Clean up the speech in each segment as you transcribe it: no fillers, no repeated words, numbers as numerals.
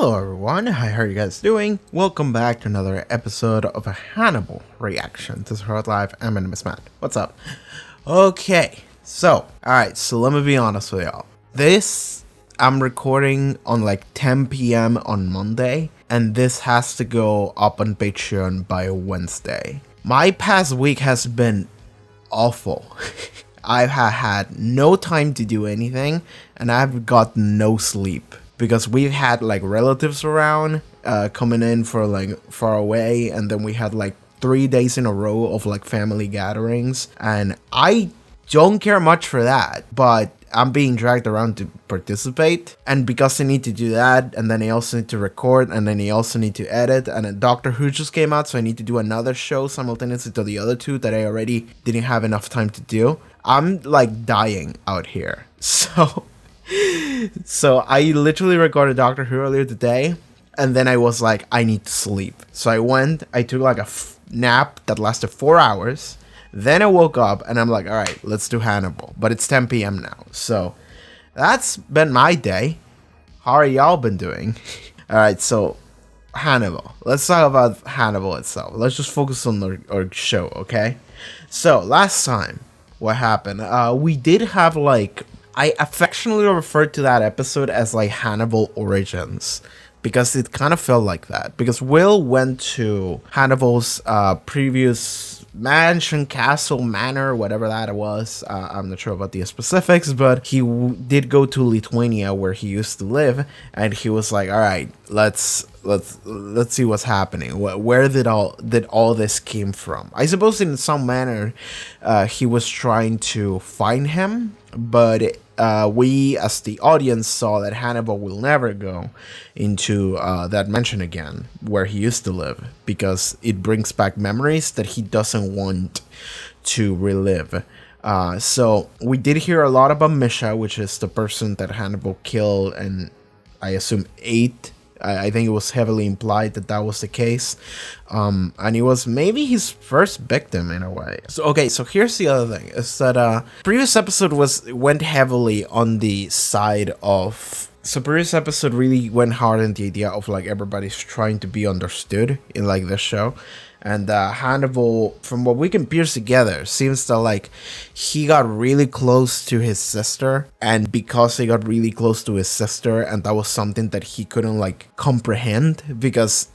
Hello everyone, how are you guys doing? Welcome back to another episode of a Hannibal reaction. This is Haarute Live, I'm my name is Matt. What's up? Okay, so, alright, so let me be honest with y'all. This, I'm recording on like 10 p.m. on Monday, and this has to go up on Patreon by Wednesday. My past week has been awful. I've had no time to do anything, and I've got no sleep. Because we've had like relatives around coming in for like far away, and then we had like 3 days in a row of like family gatherings, and I don't care much for that, but I'm being dragged around to participate, and because I need to do that, and then I also need to record, and then I also need to edit, and then Doctor Who just came out, so I need to do another show simultaneously to the other two that I already didn't have enough time to do. I'm like dying out here, So I literally recorded Doctor Who earlier today, and then I was like, I need to sleep. So I took like a nap that lasted 4 hours. Then I woke up and I'm like, all right, let's do Hannibal. But it's 10 p.m. now. So that's been my day. How are y'all been doing? All right, so Hannibal. Let's talk about Hannibal itself. Let's just focus on our show, okay? So last time, what happened? We did have like... I affectionately referred to that episode as like Hannibal Origins because it kind of felt like that. Because Will went to Hannibal's previous mansion, castle, manor, whatever that was. I'm not sure about the specifics, but he did go to Lithuania where he used to live, and he was like, "All right, let's see what's happening. Where did all this came from?" I suppose in some manner, he was trying to find him. But we, as the audience, saw that Hannibal will never go into that mansion again, where he used to live, because it brings back memories that he doesn't want to relive. So we did hear a lot about Misha, which is the person that Hannibal killed and I assume ate. I think it was heavily implied that was the case. And he was maybe his first victim in a way. So, okay, so here's the other thing. Is that previous episode went heavily on the side of... So previous episode really went hard in the idea of like everybody's trying to be understood in like this show. And Hannibal, from what we can piece together, seems that like he got really close to his sister, and because he got really close to his sister, and that was something that he couldn't like comprehend because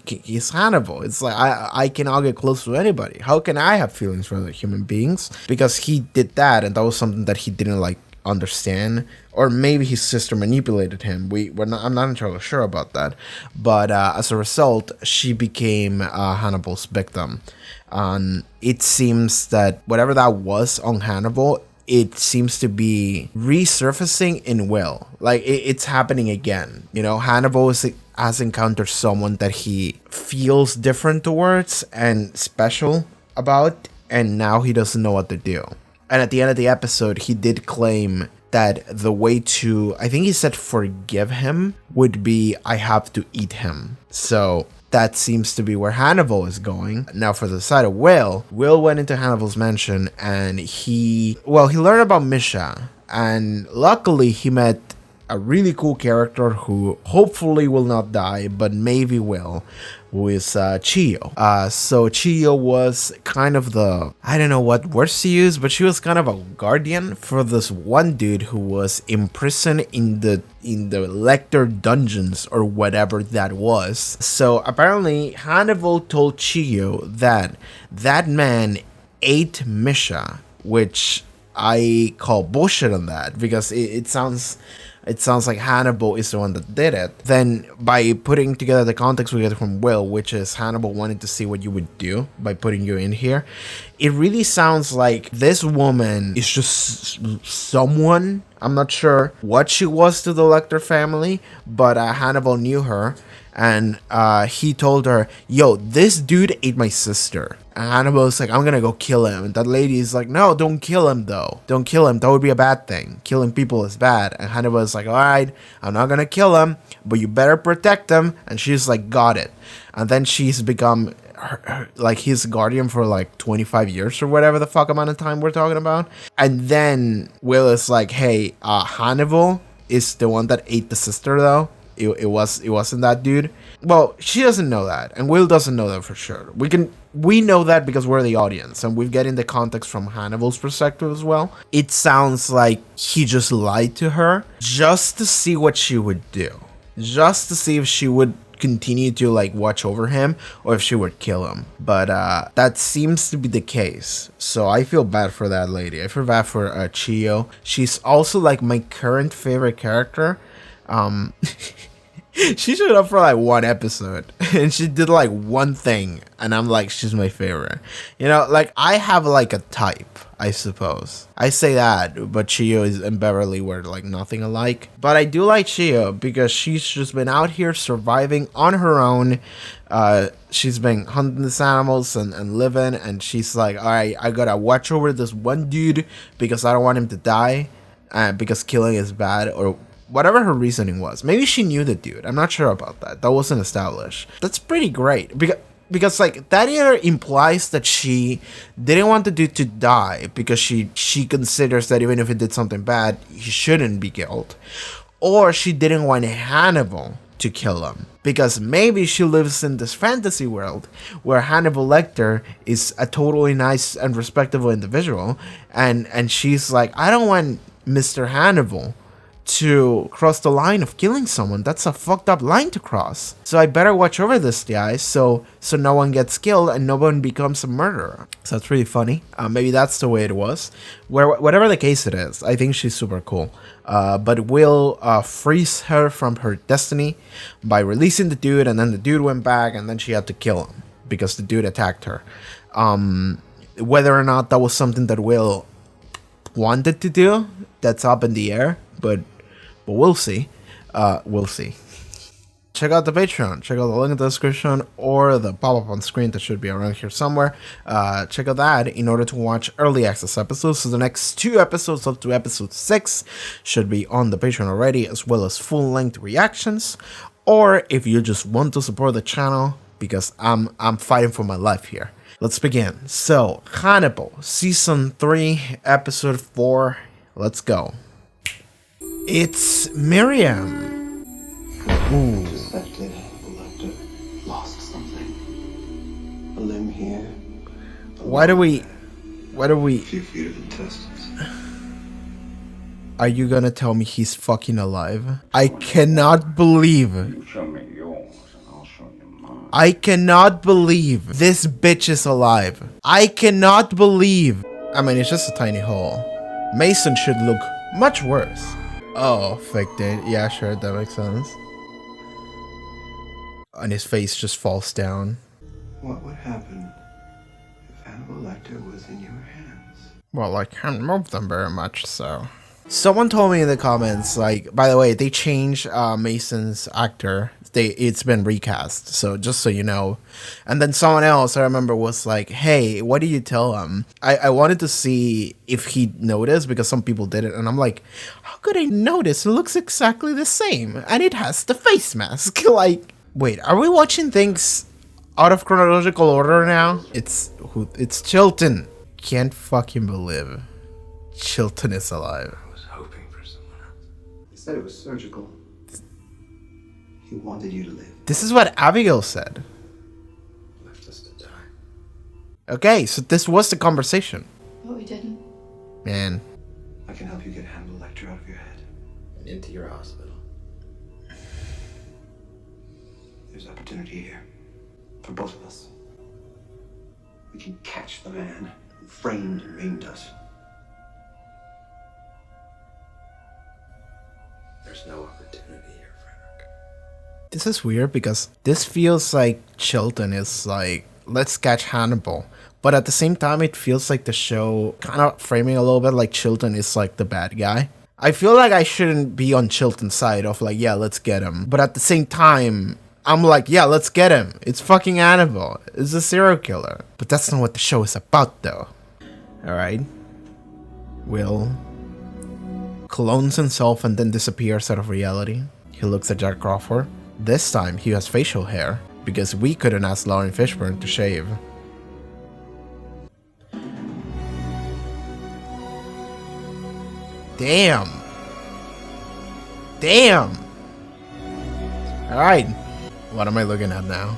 he's Hannibal. It's like I cannot get close to anybody. How can I have feelings for other human beings? Because he did that, and that was something that he didn't like understand, or maybe his sister manipulated him. I'm not entirely sure about that, but as a result, she became Hannibal's victim. And it seems that whatever that was on Hannibal, it seems to be resurfacing in Will. Like it's happening again. You know, Hannibal has encountered someone that he feels different towards and special about, and now he doesn't know what to do. And at the end of the episode, he did claim that the way to, I think he said forgive him, would be I have to eat him. So that seems to be where Hannibal is going. Now for the side of Will went into Hannibal's mansion, and he learned about Misha, and luckily he met a really cool character who hopefully will not die, but maybe will, who is Chio. So Chio was kind of the, I don't know what words to use, but she was kind of a guardian for this one dude who was imprisoned in the lecter dungeons or whatever that was. So apparently Hannibal told Chio that man ate Misha, which I call bullshit on that, because it sounds like Hannibal is the one that did it. Then by putting together the context we get from Will, which is Hannibal wanted to see what you would do by putting you in here, it really sounds like this woman is just someone. I'm not sure what she was to the Lecter family, but Hannibal knew her, and he told her, yo, this dude ate my sister. And Hannibal's like, I'm gonna go kill him. And that lady is like, no, don't kill him though. Don't kill him. That would be a bad thing. Killing people is bad. And Hannibal's like, all right, I'm not gonna kill him, but you better protect him. And she's like, got it. And then she's become like his guardian for like 25 years or whatever the fuck amount of time we're talking about. And then Will is like, hey, Hannibal is the one that ate the sister though. it wasn't that dude. Well, she doesn't know that, and Will doesn't know that for sure. We know that because we're the audience, and we're getting the context from Hannibal's perspective as well. It sounds like he just lied to her just to see what she would do, just to see if she would continue to like watch over him or if she would kill him. But that seems to be the case, so I feel bad for that lady. I feel bad for Chio. She's also like my current favorite character. She showed up for like one episode and she did like one thing and I'm like, she's my favorite. You know, like I have like a type, I suppose. I say that, but Chio and Beverly were like nothing alike. But I do like Chio because she's just been out here surviving on her own. She's been hunting these animals and living, and she's like, all right, I gotta watch over this one dude because I don't want him to die, because killing is bad, or whatever her reasoning was. Maybe she knew the dude. I'm not sure about that. That wasn't established. That's pretty great. Because like that either implies that she didn't want the dude to die because she considers that even if he did something bad, he shouldn't be killed. Or she didn't want Hannibal to kill him. Because maybe she lives in this fantasy world where Hannibal Lecter is a totally nice and respectable individual. And she's like, I don't want Mr. Hannibal to cross the line of killing someone. That's a fucked up line to cross. So I better watch over this guy so no one gets killed and no one becomes a murderer. So that's really funny. Maybe that's the way it was. Whatever the case it is, I think she's super cool. But Will frees her from her destiny by releasing the dude, and then the dude went back, and then she had to kill him because the dude attacked her. Whether or not that was something that Will wanted to do, that's up in the air, but we'll see. We'll see. Check out the Patreon. Check out the link in the description or the pop-up on screen that should be around here somewhere. Check out that in order to watch early access episodes. So the next 2 episodes up to episode 6 should be on the Patreon already, as well as full-length reactions. Or if you just want to support the channel, because I'm fighting for my life here. Let's begin. So, Hannibal, Season 3, Episode 4. Let's go. It's Miriam. Ooh. Suspected Lecter lost something. A limb here. Why do we? A few feet of intestines. Are you gonna tell me he's fucking alive? I cannot believe. You show me yours and I'll show you mine. I cannot believe this bitch is alive. I cannot believe. I mean, it's just a tiny hole. Mason should look much worse. Oh, fake date. Yeah, sure, that makes sense. And his face just falls down. What would happen if Hannibal Lecter was in your hands? Well, I can't move them very much, so. Someone told me in the comments, like, by the way, they changed Mason's actor. It's been recast, so just so you know. And then someone else, I remember, was like, hey, what did you tell him? I wanted to see if he noticed, because some people did it, and I'm like, how could I notice? It looks exactly the same, and it has the face mask. Like, wait, are we watching things out of chronological order now? It's Chilton. Can't fucking believe Chilton is alive. I was hoping for someone else. He said it was surgical. He wanted you to live. This is what Abigail said. Left us to die. Okay, so this was the conversation. But we didn't. Man. I can help you get Hannibal Lecter out of your head and into your hospital. There's opportunity here for both of us. We can catch the man who framed and maimed us. There's no opportunity here, Frederick. This is weird because this feels like Chilton is like, let's catch Hannibal. But at the same time, it feels like the show kind of framing a little bit like Chilton is like the bad guy. I feel like I shouldn't be on Chilton's side of like, yeah, let's get him. But at the same time, I'm like, yeah, let's get him. It's fucking Hannibal. It's a serial killer. But that's not what the show is about, though. Alright. Will clones himself and then disappears out of reality. He looks at Jack Crawford. This time, he has facial hair, because we couldn't ask Laurence Fishburne to shave. Damn. Damn. Alright. What am I looking at now?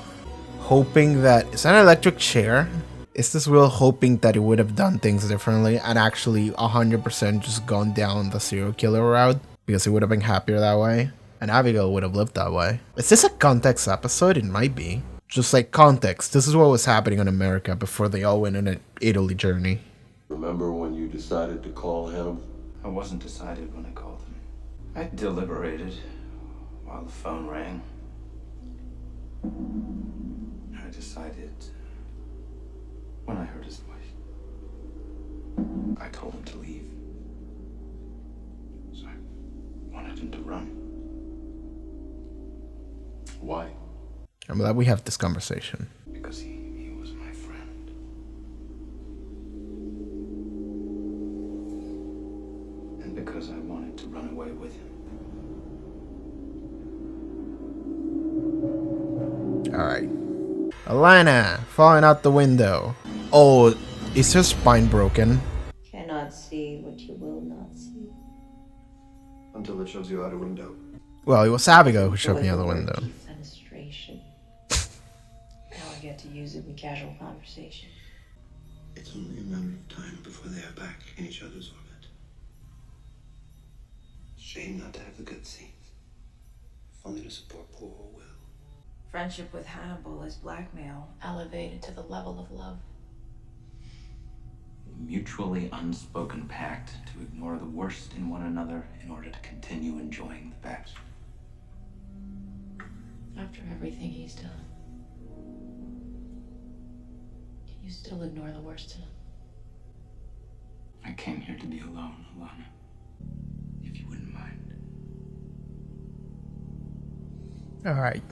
Hoping that... Is that an electric chair? Is this wheel hoping that it would have done things differently and actually 100% just gone down the serial killer route? Because he would have been happier that way? And Abigail would have lived that way. Is this a context episode? It might be. Just like context. This is what was happening in America before they all went on an Italy journey. Remember when you decided to call Hannibal? I wasn't decided when I called him. I deliberated while the phone rang. I decided when I heard his voice. I told him to leave. So I wanted him to run. Why? I'm glad we have this conversation. Because he was my friend. And because I wanted to run away with him. Alright. Alana, falling out the window. Oh, is her spine broken? Cannot see what you will not see. Until it shows you out a window. Well, it was Abigail who showed me out the window. Defenestration. Now I get to use it in casual conversation. It's only a matter of time before they are back in each other's orbit. Shame not to have the good scenes. If only to support poor Will. Friendship with Hannibal is blackmail, elevated to the level of love. Mutually unspoken pact to ignore the worst in one another in order to continue enjoying the best. After everything he's done, can you still ignore the worst in him? I came here to be alone, Alana. If you wouldn't mind. Alright.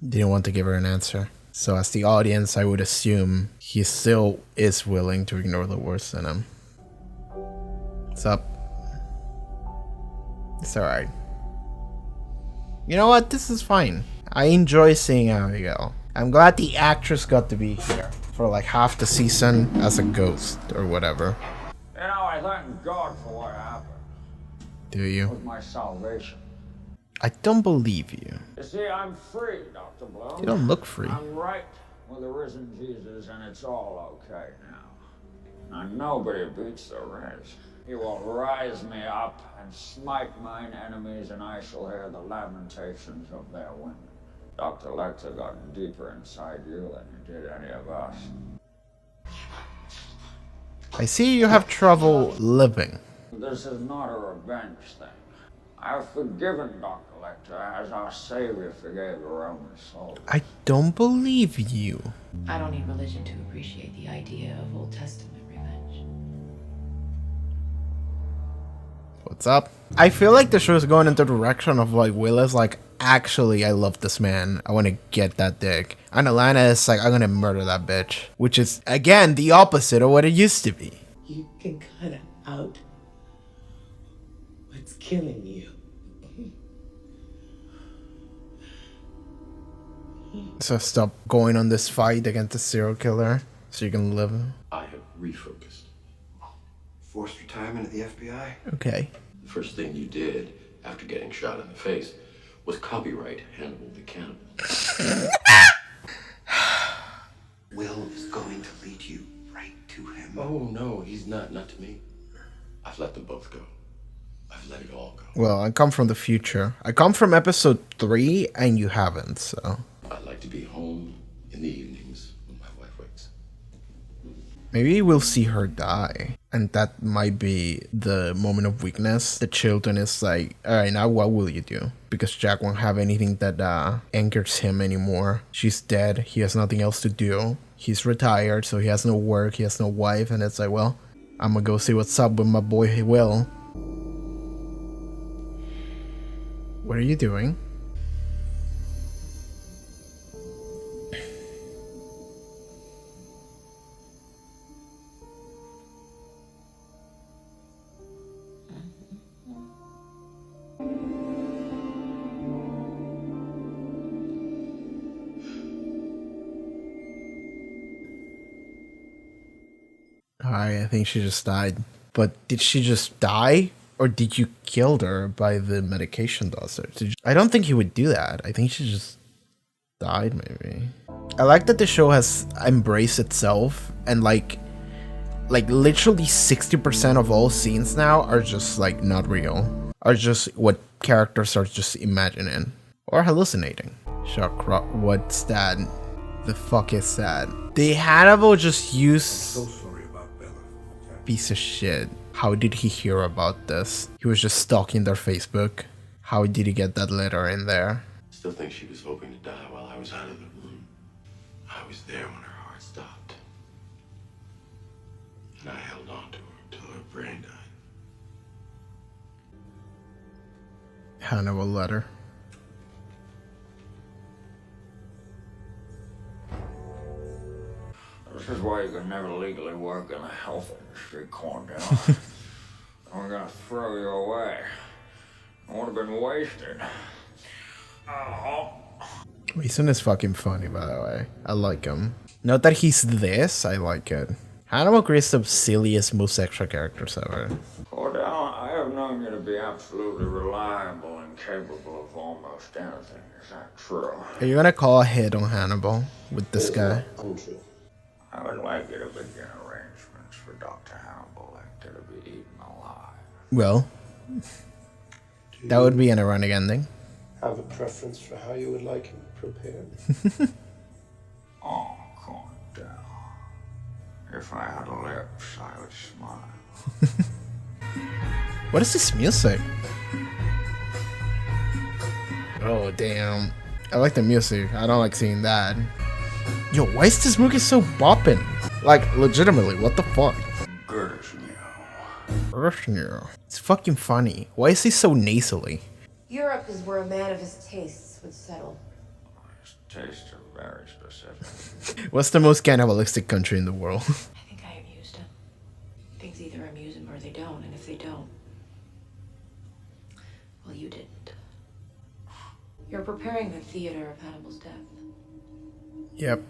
Didn't want to give her an answer. So as the audience, I would assume he still is willing to ignore the worst in him. What's up? It's alright. You know what? This is fine. I enjoy seeing Abigail. I'm glad the actress got to be here for like half the season as a ghost or whatever. You know, I thank God for what happened. Do It you? was my salvation. I don't believe you. You see, I'm free, Dr. Bloom. You don't look free. I'm right with the risen Jesus, and it's all okay now. Now, nobody beats the race. He will rise me up and smite mine enemies, and I shall hear the lamentations of their women. Dr. Lecter got deeper inside you than he did any of us. I see you have trouble living. This is not a revenge thing. I have forgiven Dr. Lecter as our Savior forgave the Roman soldiers. I don't believe you. I don't need religion to appreciate the idea of Old Testament revenge. What's up? I feel like the show is going into the direction of like Will is like, actually, I love this man. I want to get that dick. And Alana is like, I'm gonna murder that bitch. Which is, again, the opposite of what it used to be. You can cut out what's killing you. So stop going on this fight against the serial killer so you can live. I have refocused. Forced retirement at the FBI? Okay. The first thing you did after getting shot in the face was copyright Hannibal the Cannibal. Will is going to lead you right to him. Oh, no, he's not. Not to me. I've let them both go. I've let it all go. Well, I come from the future. I come from episode 3 and you haven't, so. I like to be home in the evenings when my wife wakes. Maybe we'll see her die. And that might be the moment of weakness. The children is like, alright, now what will you do? Because Jack won't have anything that anchors him anymore. She's dead. He has nothing else to do. He's retired, so he has no work. He has no wife. And it's like, well, I'm gonna go see what's up with my boy Will. What are you doing? I think she just died. But did she just die? Or did you kill her by the medication dosage? I don't think he would do that. I think she just died, maybe. I like that the show has embraced itself and like literally 60% of all scenes now are just like not real. Are just what characters are just imagining or hallucinating. What's that? The fuck is that? The Hannibal just used... So sorry about Bella. Piece of shit. How did he hear about this? He was just stalking their Facebook. How did he get that letter in there? Still think she was hoping to die while I was out of the room. I was there when her heart stopped. And I held on to her until her brain died. Hannibal letter. This is why you can never legally work in the health industry, Corndale. I'm gonna throw you away. I would have been wasted. Oh. Mason is fucking funny, by the way. I like him. Not that he's this, I like it. Hannibal creates the silliest, most extra characters ever. Cordell, I have known you to be absolutely reliable and capable of almost anything. Is that true? Are you gonna call a hit on Hannibal with this guy? Untrue. I would like you to begin arrangements for Dr. Hannibal Lecter to be eaten alive. Well, that would be an ironic ending. Have a preference for how you would like him prepared? Oh, Corndell. If I had lips, I would smile. What is this music? Oh, damn. I like the music. I don't like seeing that. Yo, why is this movie so bopping? Like, legitimately, what the fuck? It's fucking funny. Why is he so nasally? Europe is where a man of his tastes would settle. His tastes are very specific. What's the most cannibalistic country in the world? I think I amused him. Things either amuse him or they don't, and if they don't, well, you didn't. You're preparing the theater of Hannibal's death. Yep.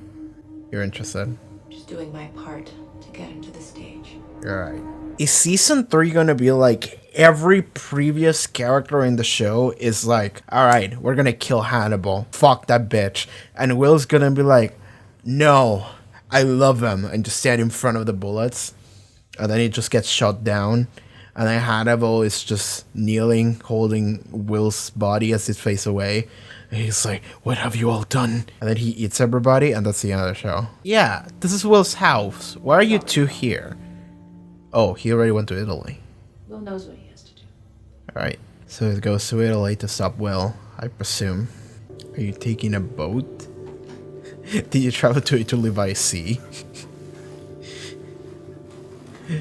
You're interested. Just doing my part to get him to the stage. Alright. Is season 3 gonna be like every previous character in the show is like, alright, we're gonna kill Hannibal. Fuck that bitch. And Will's gonna be like, no, I love him. And just stand in front of the bullets. And then he just gets shot down. And then Hannibal is just kneeling, holding Will's body as his face away. And he's like, what have you all done? And then he eats everybody, and that's the end of the show. Yeah, this is Will's house. Why are you two here? Oh, he already went to Italy. Will knows what he has to do. Alright, so he goes to Italy to stop Will, I presume. Are you taking a boat? Did you travel to Italy by sea?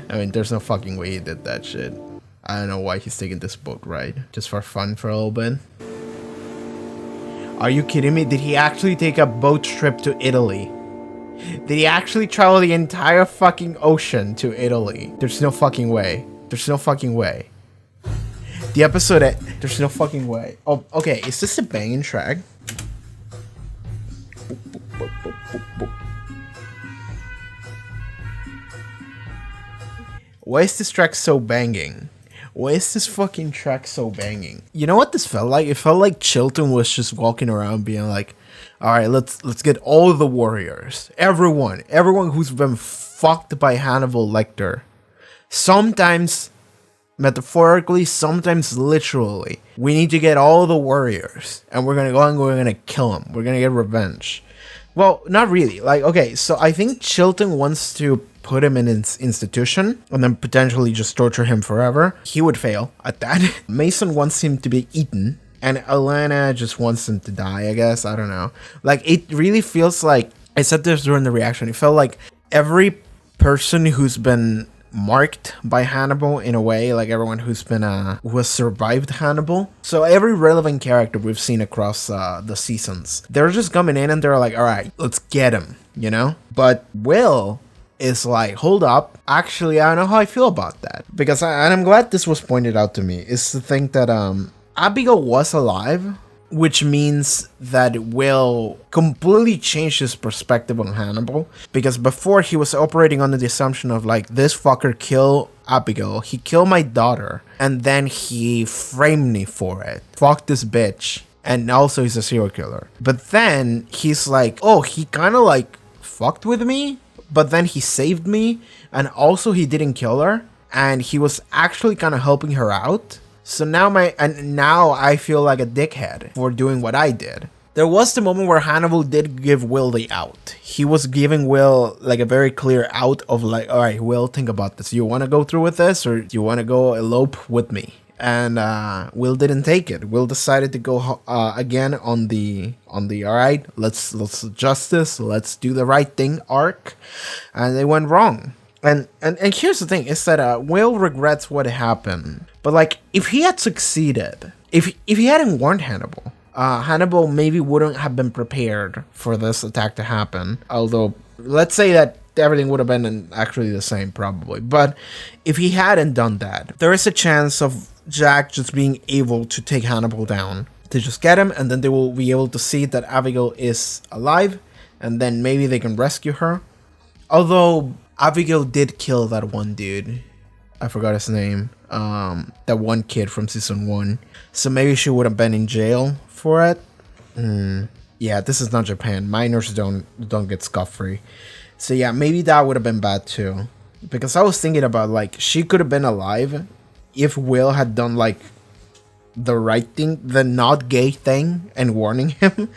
I mean, there's no fucking way he did that shit. I don't know why he's taking this boat ride. Just for fun for a little bit. Are you kidding me? Did he actually take a boat trip to Italy? Did he actually travel the entire fucking ocean to Italy? There's no fucking way. There's no fucking way. The episode... There's no fucking way. Oh, okay. Is this a banging track? Why is this track so banging? Why is this fucking track so banging? You know what this felt like? It felt like Chilton was just walking around being like, alright, let's get all the warriors. Everyone who's been fucked by Hannibal Lecter. Sometimes metaphorically, sometimes literally. We need to get all the warriors. And we're gonna go and we're gonna kill them. We're gonna get revenge. Well, not really. Like, okay, so I think Chilton wants to put him in an institution and then potentially just torture him forever. He would fail at that. Mason wants him to be eaten, and Alana just wants him to die, I guess. I don't know. Like, it really feels like, I said this during the reaction, it felt like every person who's been marked by Hannibal in a way, like everyone who's been who has survived Hannibal, so every relevant character we've seen across the seasons, they're just coming in and they're like, all right, let's get him, you know. But Will is like, hold up, actually I don't know how I feel about that, because and I'm glad this was pointed out to me, is to think that Abigail was alive which means that Will completely changed his perspective on Hannibal, because before he was operating under the assumption of like, this fucker killed Abigail, he killed my daughter, and then he framed me for it. Fuck this bitch. And also he's a serial killer. But then he's like, oh, he kind of like fucked with me, but then he saved me, and also he didn't kill her, and he was actually kind of helping her out. So now now I feel like a dickhead for doing what I did. There was the moment where Hannibal did give Will the out. He was giving Will like a very clear out of like, all right, Will, think about this. You want to go through with this, or do you want to go elope with me? And Will didn't take it. Will decided to go again on the all right, let's adjust this, let's do the right thing arc, and they went wrong. And here's the thing, is that Will regrets what happened. But like, if he had succeeded, if he hadn't warned Hannibal, Hannibal maybe wouldn't have been prepared for this attack to happen. Although, let's say that everything would have been actually the same, probably. But if he hadn't done that, there is a chance of Jack just being able to take Hannibal down, to just get him, and then they will be able to see that Abigail is alive, and then maybe they can rescue her. Although Abigail did kill that one dude. I forgot his name. That one kid from season 1. So maybe she would have been in jail for it. Yeah, this is not Japan. Minors don't get scot-free. So yeah, maybe that would have been bad too. Because I was thinking about like, she could have been alive if Will had done like the right thing, the not gay thing, and warning him.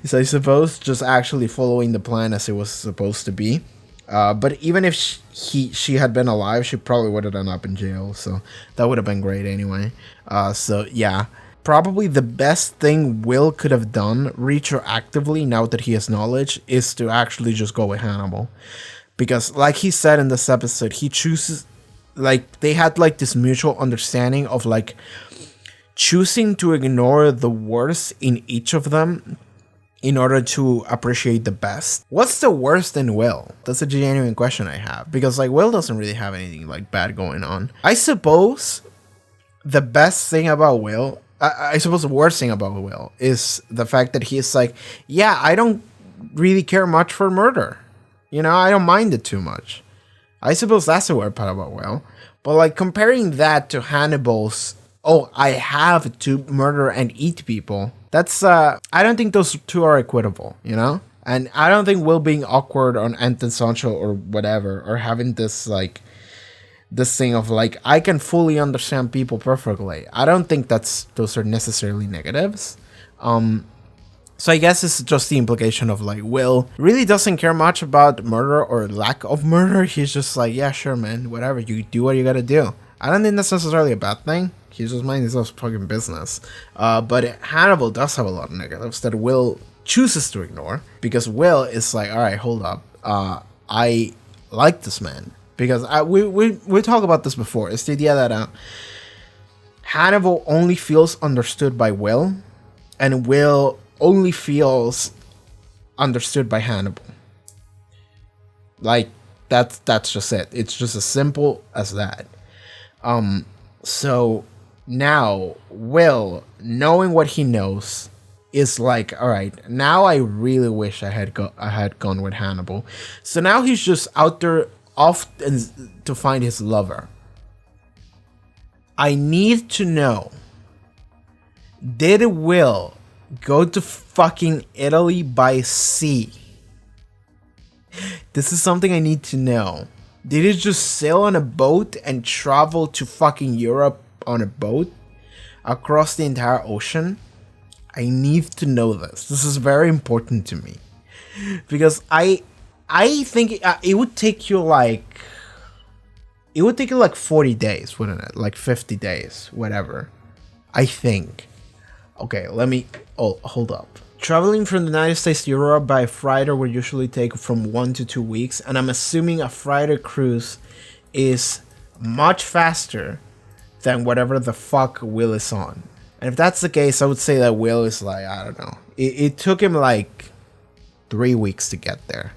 So I suppose just actually following the plan as it was supposed to be. But even if she had been alive, she probably would have ended up in jail. So that would have been great anyway. So yeah, probably the best thing Will could have done retroactively, now that he has knowledge, is to actually just go with Hannibal. Because like he said in this episode, he chooses, like, they had like this mutual understanding of like choosing to ignore the worst in each of them in order to appreciate the best. What's the worst in Will? That's a genuine question I have. Because like, Will doesn't really have anything like bad going on. I suppose the best thing about Will, I suppose the worst thing about Will is the fact that he's like, yeah, I don't really care much for murder. You know, I don't mind it too much. I suppose that's the weird part about Will. But like, comparing that to Hannibal's, oh, I have to murder and eat people, that's, I don't think those two are equitable, you know? And I don't think Will being awkward on antisocial or whatever, or having this, like, this thing of, like, I can fully understand people perfectly, I don't think those are necessarily negatives. So I guess it's just the implication of, like, Will really doesn't care much about murder or lack of murder. He's just like, yeah, sure, man, whatever, you do what you gotta do. I don't think that's necessarily a bad thing. He's just minding his own fucking business. But Hannibal does have a lot of negatives that Will chooses to ignore, because Will is like, all right, hold up. I like this man. Because we talked about this before. It's the idea that Hannibal only feels understood by Will, and Will only feels understood by Hannibal. Like, that's just it. It's just as simple as that. So now Will, knowing what he knows, is like, all right, now I really wish I had gone with Hannibal. So now he's just out there off to find his lover. I need to know, did Will go to fucking Italy by sea? This is something I need to know. Did he just sail on a boat and travel to fucking Europe on a boat across the entire ocean? I need to know this. This is very important to me, because I think it would take you like 40 days, wouldn't it? Like 50 days, whatever. I think. Okay, hold up. Traveling from the United States to Europe by freighter would usually take from 1 to 2 weeks, and I'm assuming a freighter cruise is much faster than whatever the fuck Will is on. And if that's the case, I would say that Will is like, I don't know. It took him like 3 weeks to get there.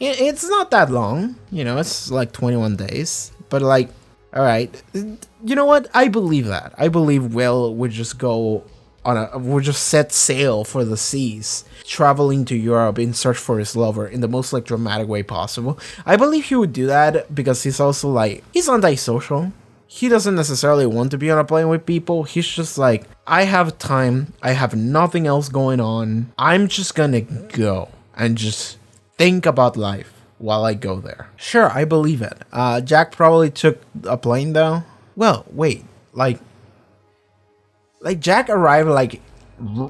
It's not that long, you know, it's like 21 days. But like, all right, you know what? I believe that. I believe Will would just go would just set sail for the seas, traveling to Europe in search for his lover in the most like dramatic way possible. I believe he would do that because he's also like, he's antisocial. He doesn't necessarily want to be on a plane with people. He's just like, I have time. I have nothing else going on. I'm just gonna go and just think about life while I go there. Sure, I believe it. Jack probably took a plane though. Well, wait, like Jack arrived like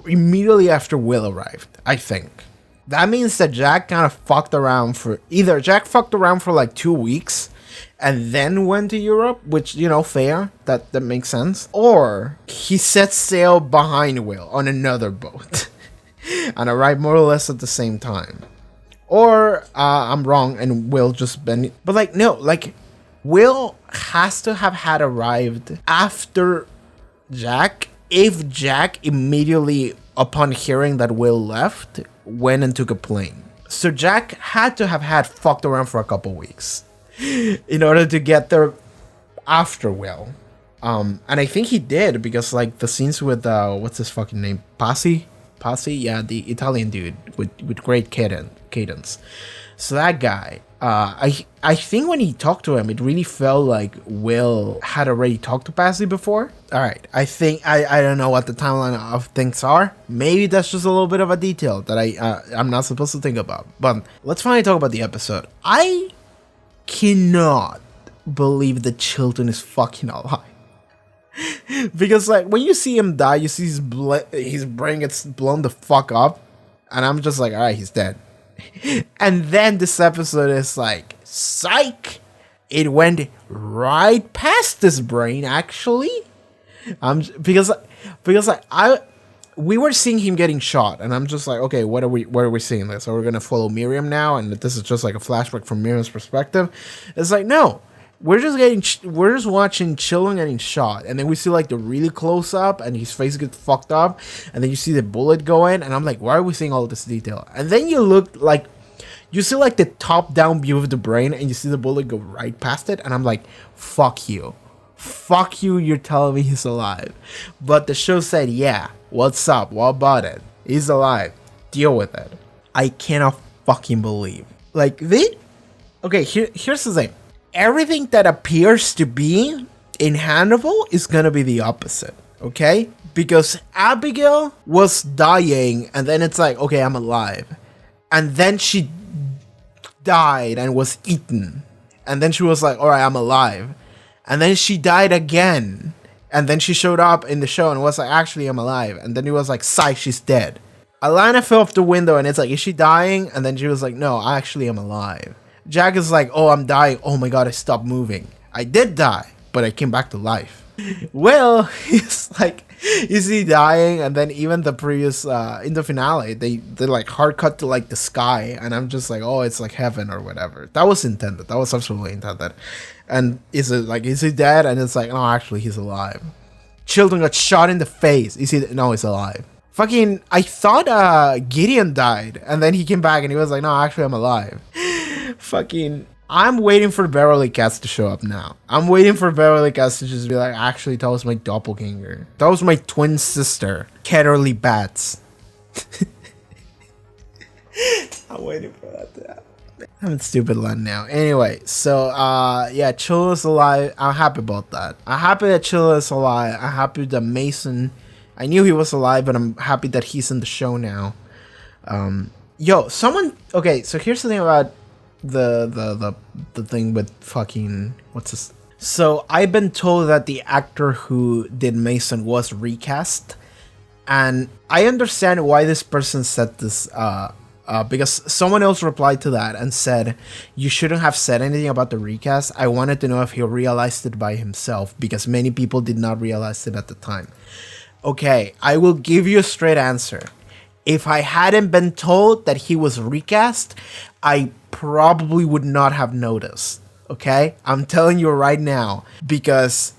immediately after Will arrived, I think. That means that Jack kind of fucked around for Jack fucked around for like 2 weeks and then went to Europe, which, you know, fair, that makes sense. Or he set sail behind Will on another boat and arrived more or less at the same time. Or I'm wrong and Will just been, but like, no, like Will has to have had arrived after Jack, if Jack immediately upon hearing that Will left went and took a plane. So Jack had to have had fucked around for a couple weeks in order to get there after Will. And I think he did, because like the scenes with what's his fucking name, Pasi, yeah, the Italian dude with great cadence. So that guy, I think when he talked to him, it really felt like Will had already talked to Pasi before. All right, I think I don't know what the timeline of things are. Maybe that's just a little bit of a detail that I'm not supposed to think about. But let's finally talk about the episode. I cannot believe that Chilton is fucking alive. Because like when you see him die, you see his brain gets blown the fuck up, and I'm just like, all right, he's dead. And then this episode is like, psych, it went right past his brain actually. Because we were seeing him getting shot, and I'm just like, okay, what are we seeing this? So we're gonna follow Miriam now, and this is just like a flashback from Miriam's perspective. It's like, no, we're just watching Chilton getting shot, and then we see like the really close up, and his face gets fucked up, and then you see the bullet go in, and I'm like, why are we seeing all this detail? And then you see like the top down view of the brain, and you see the bullet go right past it, and I'm like, fuck you, you're telling me he's alive. But the show said, yeah, what's up, what about it, he's alive, deal with it. I cannot fucking believe, like, here's the thing. Everything that appears to be in Hannibal is gonna be the opposite, okay? Because Abigail was dying, and then it's like, okay, I'm alive. And then she died and was eaten. And then she was like, alright, I'm alive. And then she died again. And then she showed up in the show and was like, actually, I'm alive. And then it was like, sigh, she's dead. Alana fell off the window, and it's like, is she dying? And then she was like, no, actually, I'm alive. Jack is like, oh, I'm dying. Oh my god, I stopped moving. I did die, but I came back to life. Well, he's like, is he dying? And then even the previous, in the finale, they like hard cut to like the sky. And I'm just like, oh, it's like heaven or whatever. That was intended. That was absolutely intended. And is he dead? And it's like, no, actually, he's alive. Chilton got shot in the face. No, he's alive. Fucking, I thought Gideon died. And then he came back and he was like, no, actually, I'm alive. Fucking, I'm waiting for Beverly Cats to show up now. I'm waiting for Beverly Cats to just be like, actually, that was my doppelganger. That was my twin sister, Ketterly Bats. I'm waiting for that to happen. I'm in stupid land now. Anyway, so yeah, Chilla is alive. I'm happy about that. I'm happy that Chilla is alive. I'm happy that Mason, I knew he was alive, but I'm happy that he's in the show now. Okay, so here's the thing about the thing with fucking, what's this? So I've been told that the actor who did Mason was recast, and I understand why this person said this, because someone else replied to that and said, you shouldn't have said anything about the recast. I wanted to know if he realized it by himself, because many people did not realize it at the time. Okay, I will give you a straight answer. If I hadn't been told that he was recast, I probably would not have noticed. Okay? I'm telling you right now, because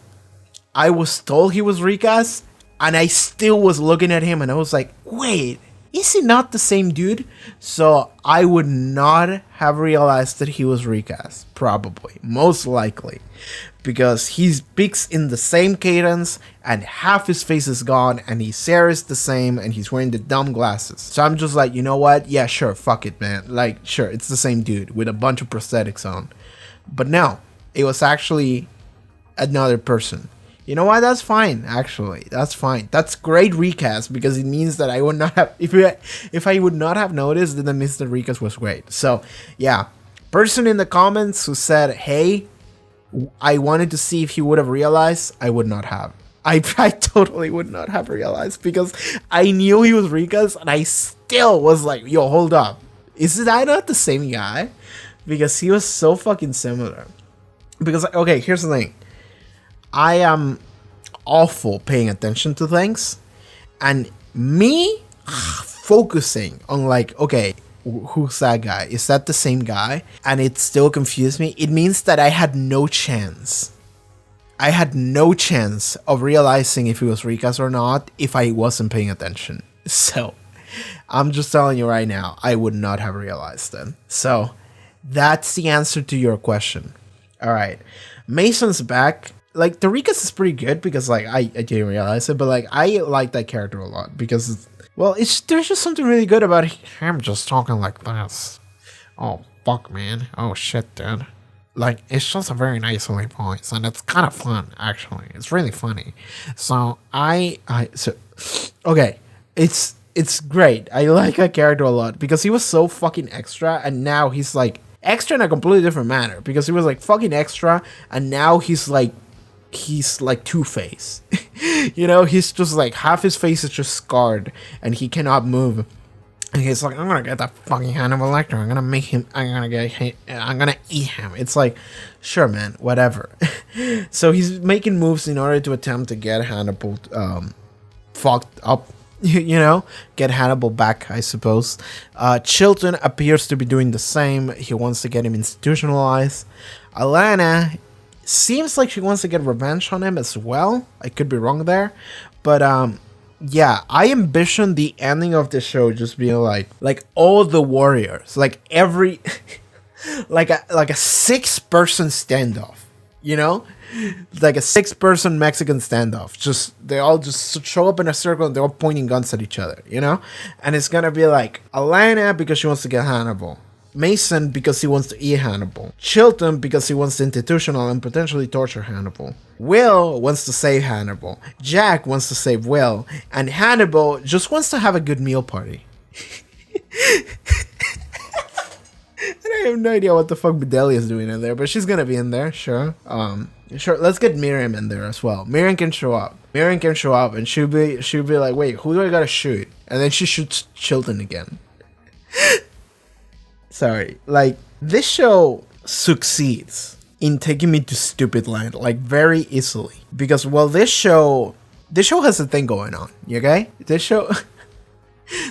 I was told he was recast, and I still was looking at him, and I was like, wait, is he not the same dude? So I would not have realized that he was recast, probably, most likely, because he speaks in the same cadence and half his face is gone and his hair is the same and he's wearing the dumb glasses. So I'm just like, you know what? Yeah, sure, fuck it, man. Like, sure, it's the same dude with a bunch of prosthetics on. But no, it was actually another person. You know what? That's fine, actually. That's fine. That's great recast because it means that I would not have... If I would not have noticed, then the Mr. Recast was great. So, yeah. Person in the comments who said, hey, I wanted to see if he would have realized, I would not have. I totally would not have realized because I knew he was recast and I still was like, yo, hold up. Is that not the same guy? Because he was so fucking similar. Because, okay, here's the thing. I am awful paying attention to things, and me focusing on like, okay, who's that guy? Is that the same guy? And it still confused me. It means that I had no chance. I had no chance of realizing if he was recast or not if I wasn't paying attention. So I'm just telling you right now, I would not have realized them. So that's the answer to your question. All right, Mason's back. Like, the recast is pretty good because, like, I didn't realize it, but, like, I like that character a lot because, well, there's just something really good about him just talking like this. Oh, fuck, man. Oh, shit, dude. Like, it's just a very nice voice, and it's kind of fun, actually. It's really funny. So, okay, it's great. I like that character a lot because he was so fucking extra, and now he's, like, extra in a completely different manner because he was, like, fucking extra, and now he's like Two-Face. You know, he's just like half his face is just scarred and he cannot move. And he's like, I'm gonna get that fucking Hannibal Lecter. I'm gonna eat him. It's like, sure, man, whatever. So he's making moves in order to attempt to get Hannibal fucked up. You know, get Hannibal back, I suppose. Chilton appears to be doing the same. He wants to get him institutionalized. Alana seems like she wants to get revenge on him as well. I could be wrong there, but yeah, I envision the ending of the show just being like all the warriors, like every like a 6-person standoff, you know, like a 6-person Mexican standoff. Just they all just show up in a circle and they're all pointing guns at each other, you know, and it's gonna be like Alana because she wants to get Hannibal. Mason because he wants to eat Hannibal. Chilton because he wants to institutional and potentially torture Hannibal. Will wants to save Hannibal. Jack wants to save Will. And Hannibal just wants to have a good meal party. And I have no idea what the fuck Bedelia is doing in there, but she's gonna be in there, sure. Sure, let's get Miriam in there as well. Miriam can show up. And she'll be like, wait, who do I gotta shoot? And then she shoots Chilton again. Sorry, like, this show succeeds in taking me to stupid land, like, very easily. Because, well, this show has a thing going on, okay? This show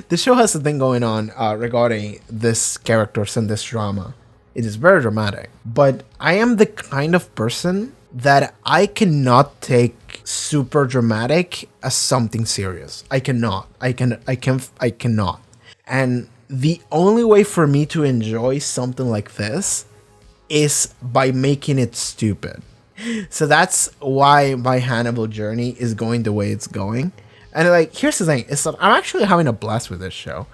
has a thing going on regarding this characters and this drama. It is very dramatic. But I am the kind of person that I cannot take super dramatic as something serious. I cannot. And the only way for me to enjoy something like this is by making it stupid. So that's why my Hannibal journey is going the way it's going. And like, here's the thing, is that I'm actually having a blast with this show.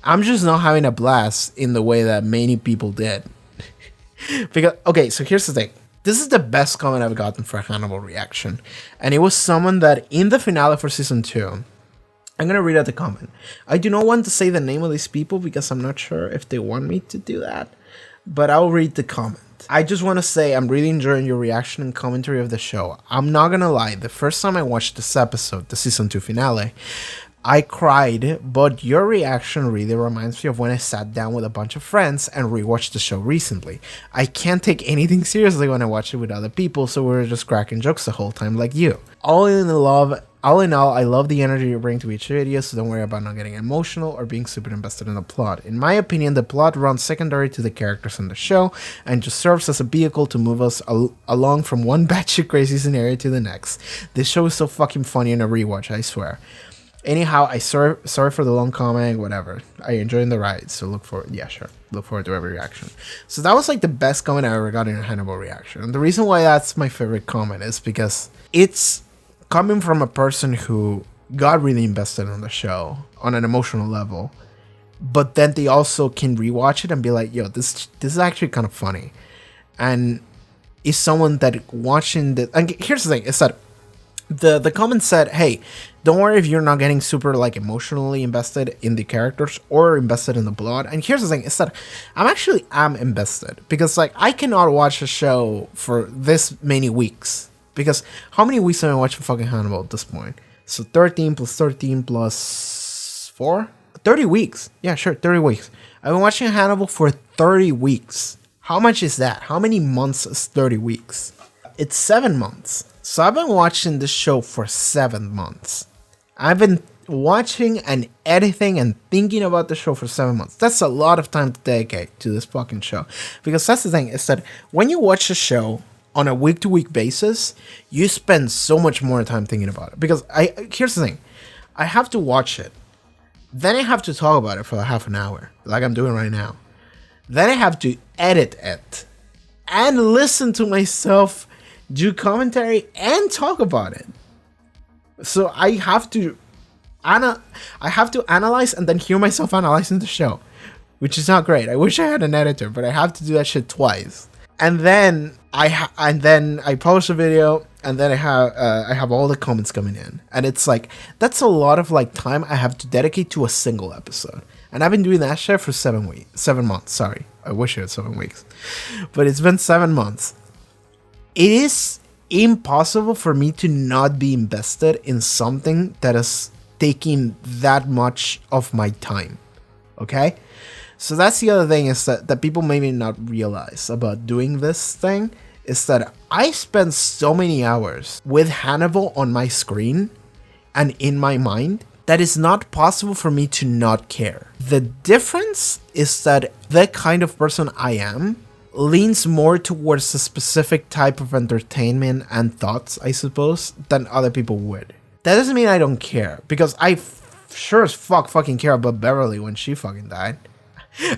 I'm just not having a blast in the way that many people did. Because, okay, so here's the thing. This is the best comment I've gotten for a Hannibal reaction. And it was someone that in the finale for season 2, I'm going to read out the comment. I do not want to say the name of these people because I'm not sure if they want me to do that, but I'll read the comment. I just want to say I'm really enjoying your reaction and commentary of the show. I'm not going to lie, the first time I watched this episode, the season 2 finale, I cried, but your reaction really reminds me of when I sat down with a bunch of friends and rewatched the show recently. I can't take anything seriously when I watch it with other people, so we were just cracking jokes the whole time like you. All in all, I love the energy you bring to each video, so don't worry about not getting emotional or being super invested in the plot. In my opinion, the plot runs secondary to the characters in the show and just serves as a vehicle to move us along from one batshit crazy scenario to the next. This show is so fucking funny in a rewatch, I swear. Anyhow, I sorry for the long comment, whatever. I enjoyed the ride, so look forward to every reaction. So that was like the best comment I ever got in a Hannibal reaction. And the reason why that's my favorite comment is because it's coming from a person who got really invested in the show on an emotional level, but then they also can rewatch it and be like, yo, this is actually kind of funny. And is someone that watching the, and here's the thing, is that the comment said, hey, don't worry if you're not getting super like emotionally invested in the characters or invested in the plot. And here's the thing, is that I'm invested, because like I cannot watch a show for this many weeks, because how many weeks have I watched fucking Hannibal at this point? So 13 plus 13 plus 4? 30 weeks. Yeah, sure, 30 weeks. I've been watching Hannibal for 30 weeks. How much is that? How many months is 30 weeks? It's 7 months. So I've been watching this show for 7 months. I've been watching and editing and thinking about the show for 7 months. That's a lot of time to dedicate to this fucking show. Because that's the thing, is that when you watch a show on a week-to-week basis, you spend so much more time thinking about it. Because here's the thing, I have to watch it. Then I have to talk about it for like half an hour, like I'm doing right now. Then I have to edit it and listen to myself do commentary and talk about it. So I have to analyze and then hear myself analyzing the show, which is not great. I wish I had an editor, but I have to do that shit twice. And then I post a video, and then I have all the comments coming in, and it's like that's a lot of like time I have to dedicate to a single episode. And I've been doing that shit for 7 months. Sorry, I wish it was 7 weeks, but it's been 7 months. It is impossible for me to not be invested in something that is taking that much of my time. Okay? So that's the other thing, is that people maybe not realize about doing this thing, is that I spend so many hours with Hannibal on my screen and in my mind that it's not possible for me to not care. The difference is that the kind of person I am leans more towards a specific type of entertainment and thoughts, I suppose, than other people would. That doesn't mean I don't care, because I sure as fuck fucking care about Beverly when she fucking died.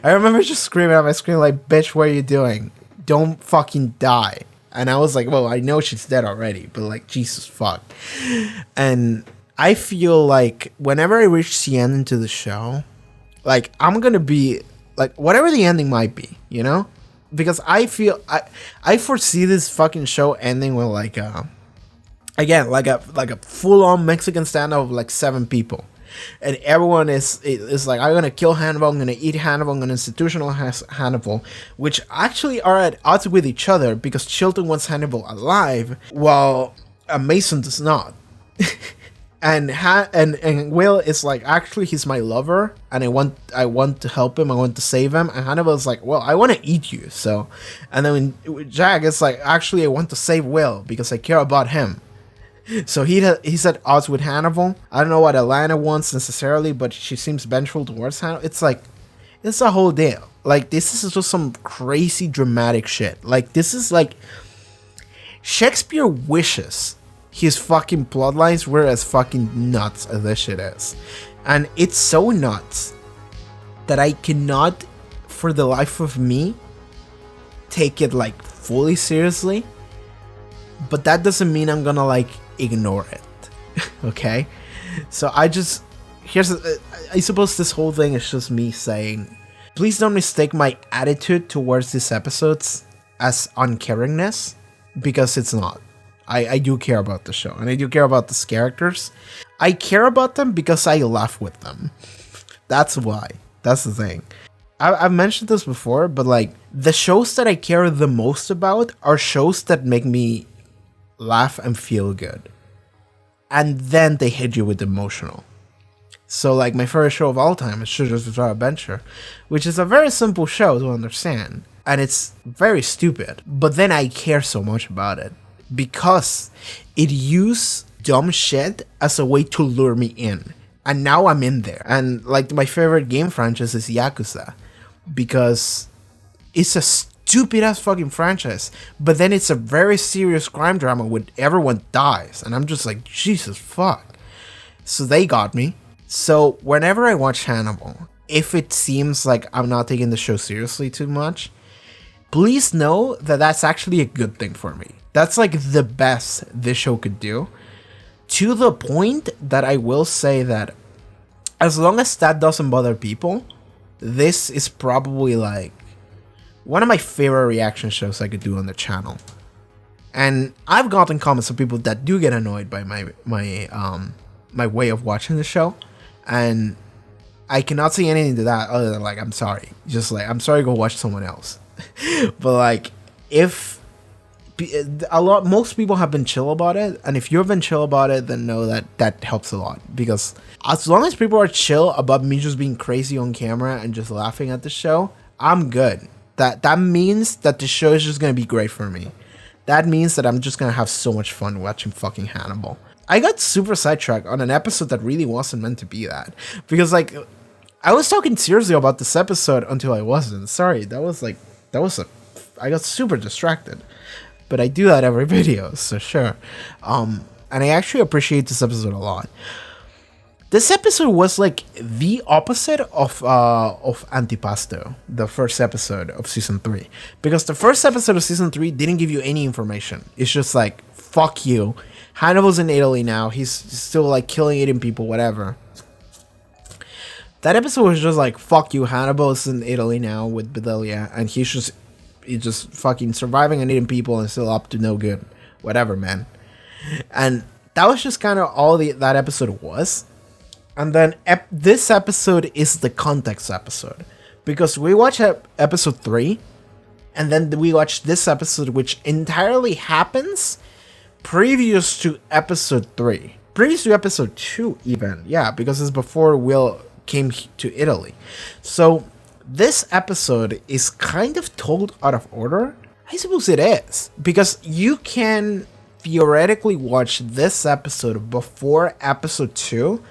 I remember just screaming at my screen like, bitch, what are you doing? Don't fucking die. And I was like, well, I know she's dead already, but like, Jesus fuck. And I feel like whenever I reach the ending to the show, like, I'm gonna be like, whatever the ending might be, you know? Because I feel I foresee this fucking show ending with like a full-on Mexican standoff of like 7 people, and everyone is like, I'm gonna kill Hannibal, I'm gonna eat Hannibal, I'm gonna institutionalize Hannibal, which actually are at odds with each other, because Chilton wants Hannibal alive while Mason does not. And Will is like, actually he's my lover, and I want to help him, I want to save him. And Hannibal is like, well, I want to eat you. So, and then when Jack is like, actually I want to save Will because I care about him. So he's at odds with Hannibal. I don't know what Alana wants necessarily, but she seems vengeful towards Hannibal. It's like, it's a whole deal. Like, this is just some crazy dramatic shit. Like, this is like, Shakespeare wishes his fucking plotlines were as fucking nuts as this shit is. And it's so nuts that I cannot, for the life of me, take it like fully seriously. But that doesn't mean I'm gonna like ignore it. Okay? So I suppose this whole thing is just me saying, please don't mistake my attitude towards these episodes as uncaringness, because it's not. I do care about the show, and I do care about these characters. I care about them because I laugh with them. That's why. That's the thing. I've mentioned this before, but like, the shows that I care the most about are shows that make me laugh and feel good. And then they hit you with emotional. So like, my favorite show of all time is JoJo's Bizarre Adventure, which is a very simple show to understand, and it's very stupid. But then I care so much about it, because it used dumb shit as a way to lure me in. And now I'm in there. And like, my favorite game franchise is Yakuza, because it's a stupid ass fucking franchise, but then it's a very serious crime drama where everyone dies. And I'm just like, Jesus fuck. So they got me. So whenever I watch Hannibal, if it seems like I'm not taking the show seriously too much, please know that that's actually a good thing for me. That's like the best this show could do. To the point that I will say that as long as that doesn't bother people, this is probably like one of my favorite reaction shows I could do on the channel. And I've gotten comments from people that do get annoyed by my way of watching the show, and I cannot say anything to that other than like, I'm sorry. Just like, I'm sorry, go watch someone else. But like, if most people have been chill about it, and if you've been chill about it, then know that that helps a lot, because as long as people are chill about me just being crazy on camera and just laughing at the show, I'm good. That means that the show is just gonna be great for me. That means that I'm just gonna have so much fun watching fucking Hannibal. I got super sidetracked on an episode that really wasn't meant to be that, because like I was talking seriously about this episode until I wasn't. Sorry, I got super distracted. But I do that every video, so sure. And I actually appreciate this episode a lot. This episode was like the opposite of Antipasto, the first episode of season 3. Because the first episode of season 3 didn't give you any information. It's just like, fuck you. Hannibal's in Italy now. He's still like killing, eating people, whatever. That episode was just like, fuck you, Hannibal's in Italy now with Bedelia, and he's just fucking surviving and eating people and still up to no good. Whatever, man. And that was just kind of all that episode was. And then this episode is the context episode. Because we watch episode 3, and then we watch this episode, which entirely happens previous to episode 3. Previous to episode 2 even. Yeah, because it's before Will came to Italy. So this episode is kind of told out of order. I suppose it is, because you can theoretically watch this episode before episode 2.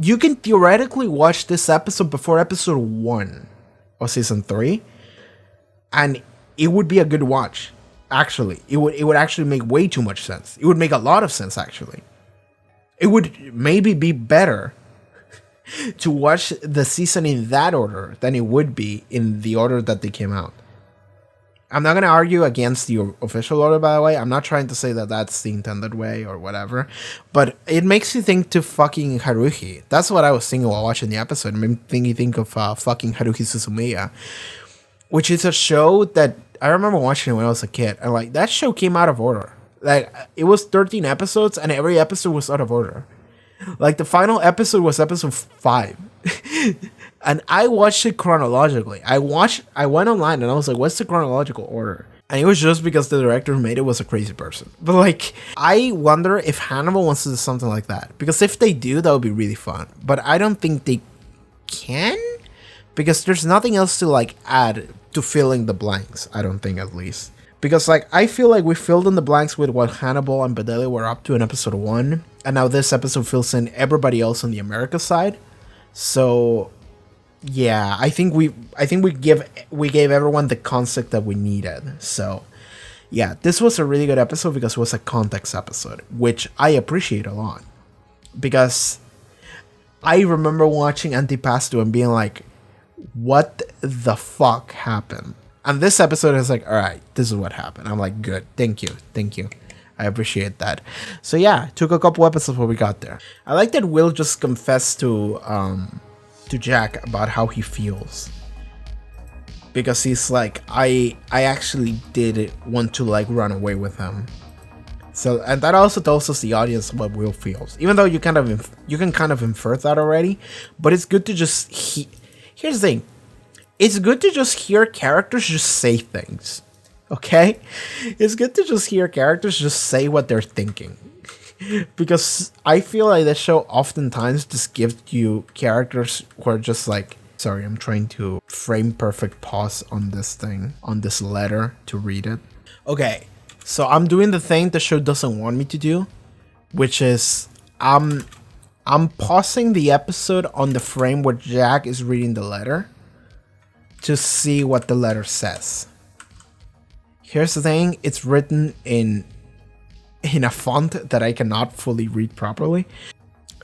You can theoretically watch this episode before episode 1 of season 3, and it would be a good watch. Actually, it would actually make way too much sense. It would make a lot of sense, actually. It would maybe be better to watch the season in that order than it would be in the order that they came out. I'm not going to argue against the official order, by the way. I'm not trying to say that that's the intended way or whatever, but it makes you think to fucking Haarute. That's what I was thinking while watching the episode. It made me think of fucking Haruhi Suzumiya, which is a show that I remember watching when I was a kid, and like that show came out of order. Like it was 13 episodes, and every episode was out of order. Like the final episode was episode 5. And I watched it chronologically. I went online and I was like, what's the chronological order? And it was just because the director who made it was a crazy person. But like, I wonder if Hannibal wants to do something like that. Because if they do, that would be really fun. But I don't think they can, because there's nothing else to like add to filling the blanks. I don't think, at least. Because like, I feel like we filled in the blanks with what Hannibal and Bedelia were up to in episode 1. And now this episode fills in everybody else on the America side. So yeah, I think we gave everyone the concept that we needed. So yeah, this was a really good episode because it was a context episode, which I appreciate a lot. Because I remember watching Antipasto and being like, what the fuck happened? And this episode is like, all right, this is what happened. I'm like, good, thank you. I appreciate that. So yeah, it took a couple episodes before we got there. I like that Will just confessed to Jack about how he feels, because he's like, I actually did want to like run away with him. So, and that also tells us, the audience, what Will feels, even though you can kind of infer that already. But it's good to just here's the thing, it's good to just hear characters just say things. Okay, it's good to just hear characters just say what they're thinking. Because I feel like this show oftentimes just gives you characters who are just like, sorry, I'm trying to frame perfect pause on this thing, on this letter to read it. Okay, so I'm doing the thing the show doesn't want me to do, which is I'm pausing the episode on the frame where Jack is reading the letter to see what the letter says. Here's the thing, it's written in a font that I cannot fully read properly.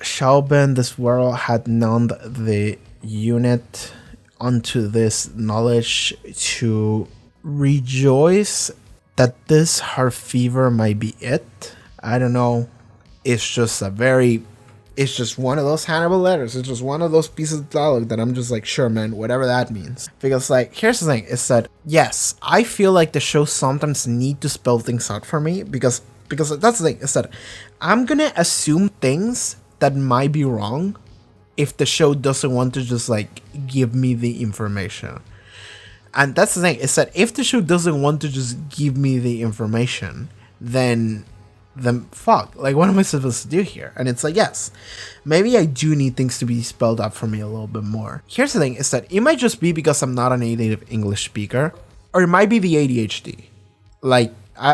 Shelben, this world had known the unit unto this knowledge to rejoice that this her fever might be it. I don't know. It's just it's just one of those Hannibal letters. It's just one of those pieces of dialogue that I'm just like, sure, man, whatever that means. Because like, here's the thing, is that yes, I feel like the show sometimes need to spell things out for me because that's the thing, is that I'm gonna assume things that might be wrong if the show doesn't want to just like give me the information. And that's the thing, is that if the show doesn't want to just give me the information, then fuck, like what am I supposed to do here? And it's like, yes, maybe I do need things to be spelled out for me a little bit more. Here's the thing, is that it might just be because I'm not a native English speaker, or it might be the ADHD. Like,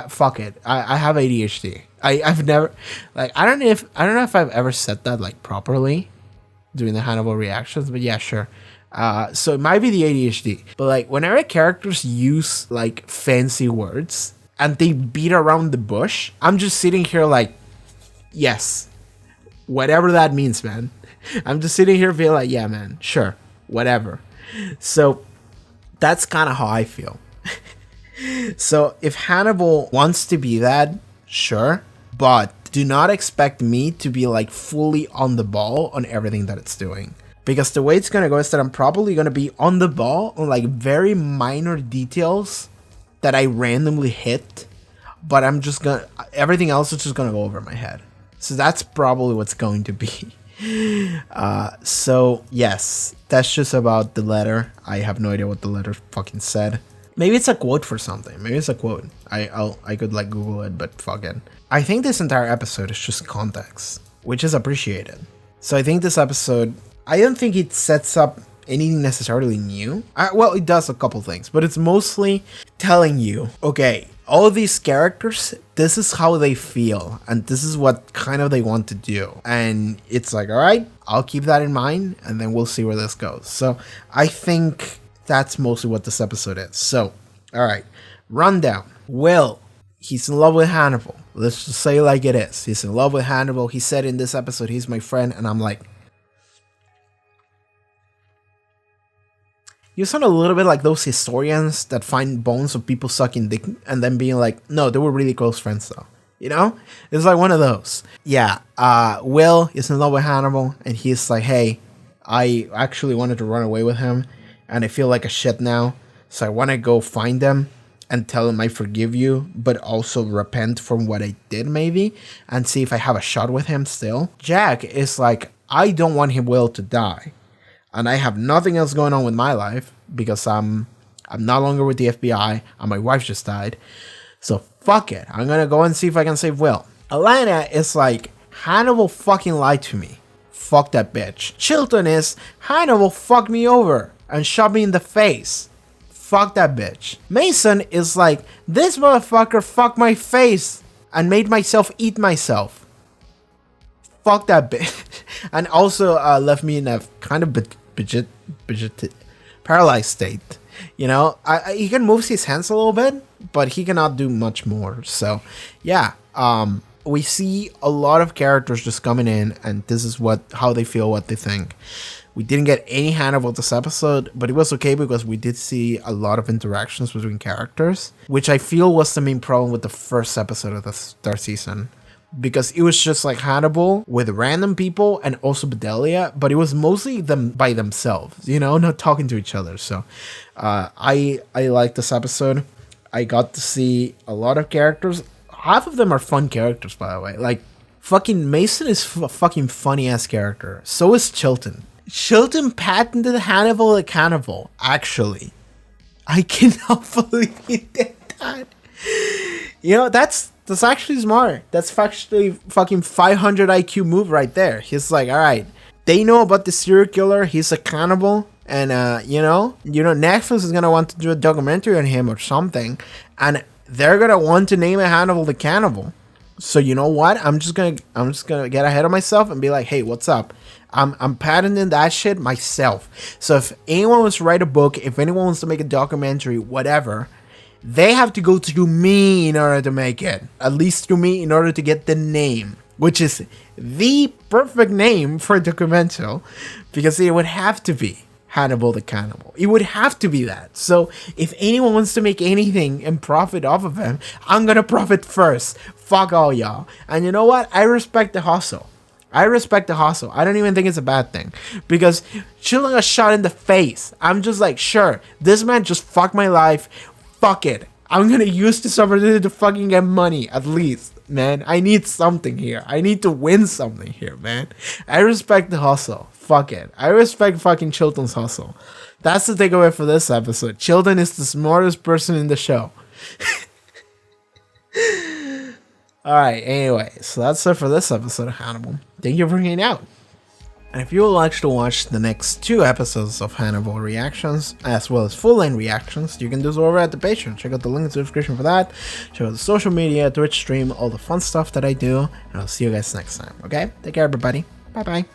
fuck it, I have ADHD. I've never, like, I don't know if I've ever said that like properly during the Hannibal reactions, but yeah, sure. So it might be the ADHD, but like whenever characters use like fancy words and they beat around the bush, I'm just sitting here like, yes, whatever that means, man. I'm just sitting here feeling like, yeah, man, sure, whatever. So that's kind of how I feel. So if Hannibal wants to be that, sure, but do not expect me to be like fully on the ball on everything that it's doing. Because the way it's going to go is that I'm probably going to be on the ball on like very minor details that I randomly hit, but I'm just going to, everything else is just going to go over my head. So that's probably what's going to be. So yes, that's just about the letter. I have no idea what the letter fucking said. Maybe it's a quote for something. Maybe it's a quote. I could like Google it, but fuck it. I think this entire episode is just context, which is appreciated. So I think this episode, I don't think it sets up anything necessarily new. Well, it does a couple things, but it's mostly telling you, okay, all of these characters, this is how they feel, and this is what kind of they want to do. And it's like, all right, I'll keep that in mind, and then we'll see where this goes. So I think that's mostly what this episode is. So, all right, rundown. Will, he's in love with Hannibal. Let's just say like it is. He's in love with Hannibal. He said in this episode, he's my friend, and I'm like, you sound a little bit like those historians that find bones of people sucking dick and then being like, no, they were really close friends though. You know? It's like one of those. Yeah. Will is in love with Hannibal and he's like, hey, I actually wanted to run away with him and I feel like a shit now. So I want to go find them and tell him I forgive you, but also repent from what I did maybe and see if I have a shot with him still. Jack is like, I don't want him Will to die. And I have nothing else going on with my life because I'm no longer with the FBI and my wife just died. So fuck it. I'm gonna go and see if I can save Will. Alana is like, Hannibal fucking lied to me. Fuck that bitch. Chilton is, Hannibal fucked me over and shot me in the face. Fuck that bitch. Mason is like, this motherfucker fucked my face and made myself eat myself. Fuck that bitch. And also left me in a kind of paralyzed state. You know, he can move his hands a little bit, but he cannot do much more. So yeah, we see a lot of characters just coming in, and this is how they feel, what they think. We didn't get any Hannibal this episode, but it was okay because we did see a lot of interactions between characters, which I feel was the main problem with the first episode of the third season. Because it was just like Hannibal with random people and also Bedelia, but it was mostly them by themselves, you know, not talking to each other. So I like this episode. I got to see a lot of characters. Half of them are fun characters, by the way. Like, fucking Mason is a fucking funny-ass character. So is Chilton. Chilton patented Hannibal like Hannibal, actually. I cannot believe he did that. You know, that's actually smart. That's actually fucking 500 IQ move right there. He's like, all right, they know about the serial killer. He's a cannibal. And, you know, Netflix is going to want to do a documentary on him or something. And they're going to want to name it Hannibal the Cannibal. So you know what? I'm just going to get ahead of myself and be like, hey, what's up? I'm patenting that shit myself. So if anyone wants to write a book, if anyone wants to make a documentary, whatever, they have to go through me in order to make it. At least through me in order to get the name. which is the perfect name for a documental, because it would have to be Hannibal the Cannibal. It would have to be that. So if anyone wants to make anything and profit off of him, I'm gonna profit first. Fuck all y'all. And you know what? I respect the hustle. I don't even think it's a bad thing, because Children got shot in the face. I'm just like, sure, this man just fucked my life. Fuck it. I'm gonna use this opportunity to fucking get money, at least, man. I need something here. I need to win something here, man. I respect the hustle. Fuck it. I respect fucking Chilton's hustle. That's the takeaway for this episode. Chilton is the smartest person in the show. Alright, anyway, so that's it for this episode of Hannibal. Thank you for hanging out. And if you would like to watch the next 2 episodes of Hannibal reactions, as well as full-length reactions, you can do so over at the Patreon. Check out the link in the description for that. Check out the social media, Twitch stream, all the fun stuff that I do. And I'll see you guys next time, okay? Take care, everybody. Bye-bye.